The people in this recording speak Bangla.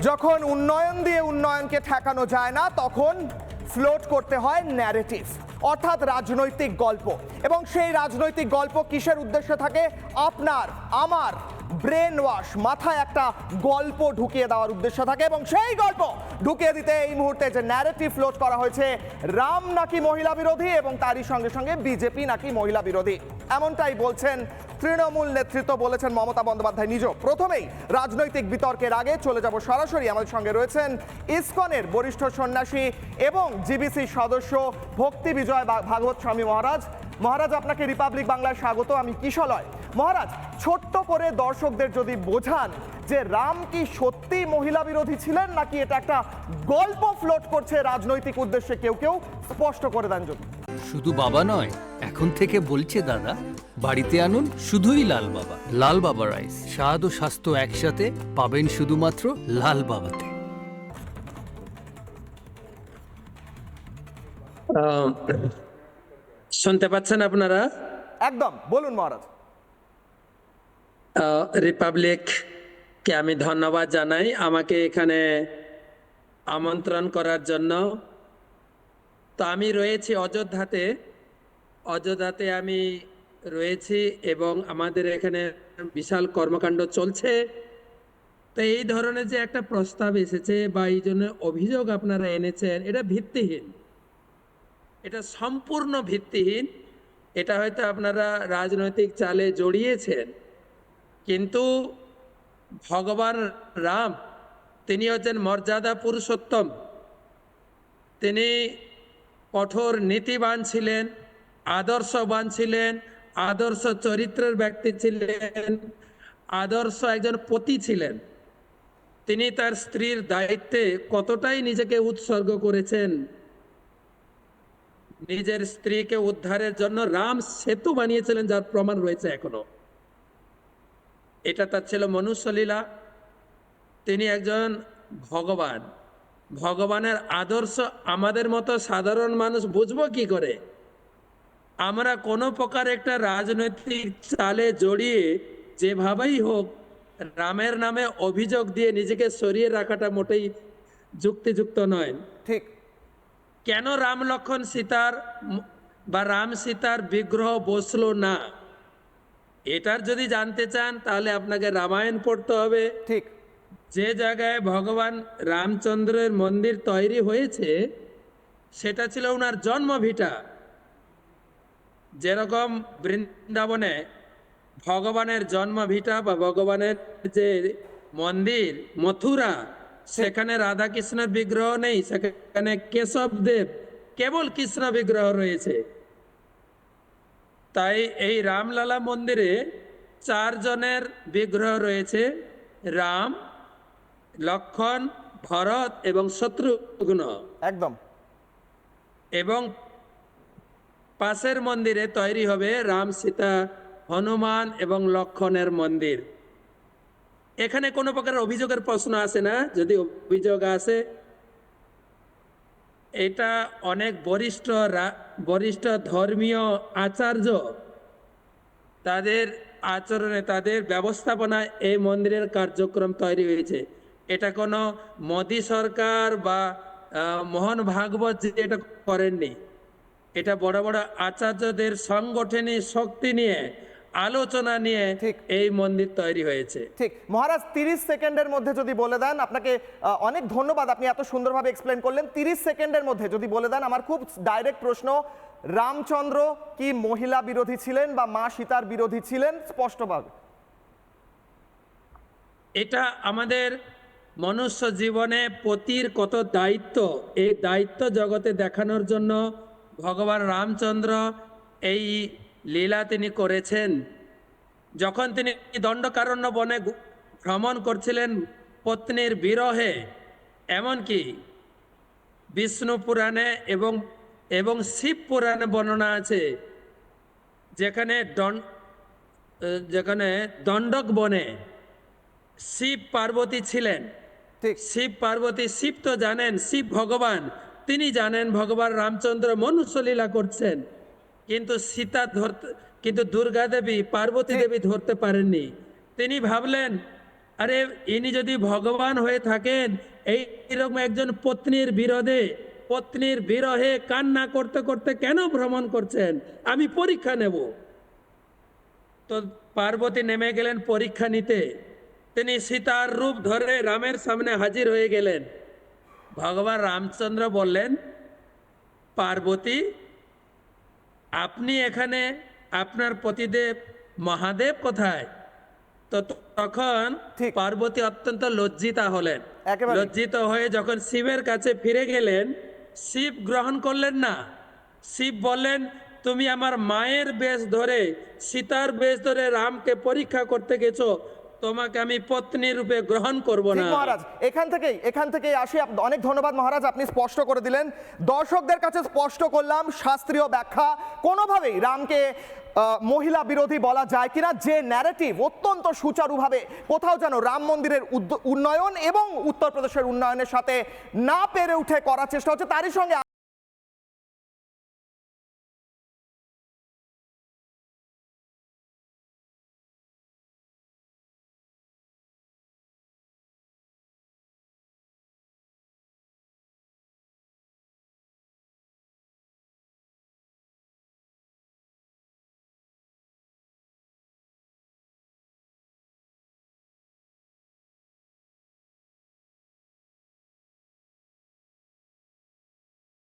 যখন উন্নয়ন দিয়ে উন্নয়নকে ঠেকানো যায় না তখন ফ্লোট করতে হয় ন্যারেটিভ, অর্থাৎ রাজনৈতিক গল্প। এবং সেই রাজনৈতিক গল্প কিসের উদ্দেশ্যে থাকে? আপনার আমার ব্রেন ওয়াশ, মাথায় একটা গল্প ঢুকিয়ে দেওয়ার উদ্দেশ্য থাকে। এবং সেই গল্প ঢুকিয়ে দিতে এই মুহূর্তে যে ন্যারেটিভ ফ্লোট করা হয়েছে, রাম নাকি মহিলা বিরোধী এবং তারই সঙ্গে সঙ্গে বিজেপি নাকি মহিলা বিরোধী, এমনটাই বলছেন তৃণমূল নেতৃত্ব, বলেছেন মমতা বন্দ্যোপাধ্যায় নিজ। প্রথমেই রাজনৈতিক বিতর্কের আগে চলে যাব সরাসরি, আমাদের সঙ্গে রয়েছেন ইসকনের বরিষ্ঠ সন্ন্যাসী এবং জিবিসি সদস্য ভক্তি বিজয় ভাগবত স্বামী মহারাজ। মহারাজ, আপনাকে রিপাবলিক বাংলায় স্বাগত। আমি কিশলয়। মহারাজ, ছোট্ট করে দর্শকদের যদি বোঝান যে রাম কি সত্যি মহিলা বিরোধী ছিলেন নাকি এটা একটা গল্প ফ্লোট করছে রাজনৈতিক উদ্দেশ্যে কেউ কেউ, স্পষ্ট করে দেন যদি। শুধু বাবা নয়, এখন থেকে বলছে দাদা, বাড়িতে আনুন শুধুই লাল বাবা। লাল বাবা রাইস, স্বাদ ও স্বাস্থ্য একসাথে পাবেন শুধুমাত্র লাল বাবাতে। শুনতে পাচ্ছেন আপনারা? একদম, বলুন মহারাজ। রিপাবলিককে আমি ধন্যবাদ জানাই আমাকে এখানে আমন্ত্রণ করার জন্য। তো আমি রয়েছি অযোধ্যাতে আমি রয়েছি এবং আমাদের এখানে বিশাল কর্মকাণ্ড চলছে। তো এই ধরনের যে একটা প্রস্তাব এসেছে বা এই জন্য অভিযোগ আপনারা এনেছেন, এটা ভিত্তিহীন, এটা সম্পূর্ণ ভিত্তিহীন। এটা হয়তো আপনারা রাজনৈতিক চালে জড়িয়েছেন, কিন্তু ভগবান রাম তিনি হচ্ছেন মর্যাদা পুরুষোত্তম। তিনি কঠোর নীতিবান ছিলেন, আদর্শবান ছিলেন, আদর্শ চরিত্রের ব্যক্তি ছিলেন, আদর্শ একজন পতি ছিলেন। তিনি তার স্ত্রীর দায়িত্বে কতটাই নিজেকে উৎসর্গ করেছেন। নিজের স্ত্রীকে উদ্ধারের জন্য রাম সেতু বানিয়েছিলেন, যার প্রমাণ রয়েছে এখনো। এটা তার ছিল মনুষ্যলীলা। তিনি একজন ভগবান। ভগবানের আদর্শ আমাদের মতো সাধারণ মানুষ বুঝবো কি করে? আমরা কোনো প্রকার একটা রাজনৈতিক চালে জড়িয়ে যেভাবেই হোক রামের নামে অভিযোগ দিয়ে নিজেকে সরিয়ে রাখাটা মোটেই যুক্তিযুক্ত নয়। ঠিক। কেন রাম লক্ষণ সীতার বা রাম সীতার বিগ্রহ বসলো না, এটার যদি জানতে চান তাহলে আপনাকে রামায়ণ পড়তে হবে। ঠিক। যে জায়গায় ভগবান রামচন্দ্রের মন্দির তৈরি হয়েছে সেটা ছিল ওনার জন্মভিটা। যেরকম বৃন্দাবনে ভগবানের জন্মভিটা বা ভগবানের যে মন্দির মথুরা, সেখানে রাধা কৃষ্ণের বিগ্রহ নেই, সেখানে কেশবদেব কেবল কৃষ্ণ বিগ্রহ রয়েছে। তাই এই রামলালা মন্দিরে 4 জনের বিগ্রহ রয়েছে, রাম, লক্ষণ, ভরত এবং শত্রুঘ্ন। একদম। এবং পাশের মন্দিরে তৈরি হবে রাম, সীতা, হনুমান এবং লক্ষণের মন্দির। এখানে কোনো প্রকার অভিযোগের প্রশ্ন আসে না। যদি অভিযোগ আসে, এটা অনেক বরিষ্ঠ ধর্মীয় আচার্য তাদের আচরণে, তাদের ব্যবস্থাপনায় এই মন্দিরের কার্যক্রম তৈরি হয়েছে। এটা কোনো মোদী সরকার বা মোহন ভাগবত যে এটা করেননি। এটা বড় বড় আচার্যদের সাংগঠনিক শক্তি নিয়ে, আলোচনা নিয়ে এই মন্দির তৈরি হয়েছে। ঠিক। মহারাজ, 30 সেকেন্ডের মধ্যে যদি বলে দেন, আপনাকে অনেক ধন্যবাদ, আপনি এত সুন্দরভাবে এক্সপ্লেন করলেন। 30 সেকেন্ডের মধ্যে যদি বলে দেন, আমার খুব ডাইরেক্ট প্রশ্ন, রামচন্দ্র কি মহিলা বিরোধী ছিলেন বা মা সীতার বিরোধী ছিলেন, স্পষ্টভাবে? এটা আমাদের মনুষ্য জীবনে পতির কত দায়িত্ব, এই দায়িত্ব জগতে দেখানোর জন্য ভগবান রামচন্দ্র এই লীলা তিনি করেছেন। যখন তিনি দণ্ডকারণ্য বনে ভ্রমণ করছিলেন পত্নীর বিরহে, এমনকি বিষ্ণু পুরাণে এবং শিব পুরাণে বর্ণনা আছে, যেখানে দণ্ডক বনে শিব পার্বতী ছিলেন। শিব পার্বতী, শিব তো জানেন শিব ভগবান, তিনি জানেন ভগবান রামচন্দ্র মনুষ্যলীলা করছেন, কিন্তু দুর্গা দেবী, পার্বতী দেবী ধরতে পারেননি। তিনি ভাবলেন আরে ইনি যদি ভগবান হয়ে থাকেন, এইরকম একজন পত্নীর বিরোধে, পত্নীর বিরহে কান্না করতে করতে কেন ভ্রমণ করছেন? আমি পরীক্ষা নেব। তো পার্বতী নেমে গেলেন পরীক্ষা নিতে। তিনি সীতার রূপ ধরে রামের সামনে হাজির হয়ে গেলেন। ভগবান রামচন্দ্র বললেন, পার্বতী, আপনি এখানে, আপনার পতিদেব মহাদেব কোথায়? তো তখন ঠিক। পার্বতী অত্যন্ত লজ্জিতা হলেন। একেবারে। লজ্জিত হয়ে যখন শিবের কাছে ফিরে গেলেন, শিব গ্রহণ করলেন না। শিব বললেন, তুমি আমার মায়ের বেশ ধরে, সীতার বেশ ধরে রামকে পরীক্ষা করতে গেছো, তোমাকে আমি পত্নী রূপে গ্রহণ করব ঠিক না। মহারাজ, এখান থেকেই আসি। অনেক ধন্যবাদ মহারাজ, আপনি স্পষ্ট করে দিলেন। দর্শকদের কাছে স্পষ্ট করলাম শাস্ত্রীয় ব্যাখ্যা, কোনোভাবেই রামকে মহিলা বিরোধী বলা যায় কিনা। যে ন্যারেটিভ অত্যন্ত সুচারুভাবে কোথাও যেন রাম মন্দিরের উন্নয়ন এবং উত্তরপ্রদেশের উন্নয়নের সাথে না পেরে উঠে করার চেষ্টা হচ্ছে, তারই সঙ্গে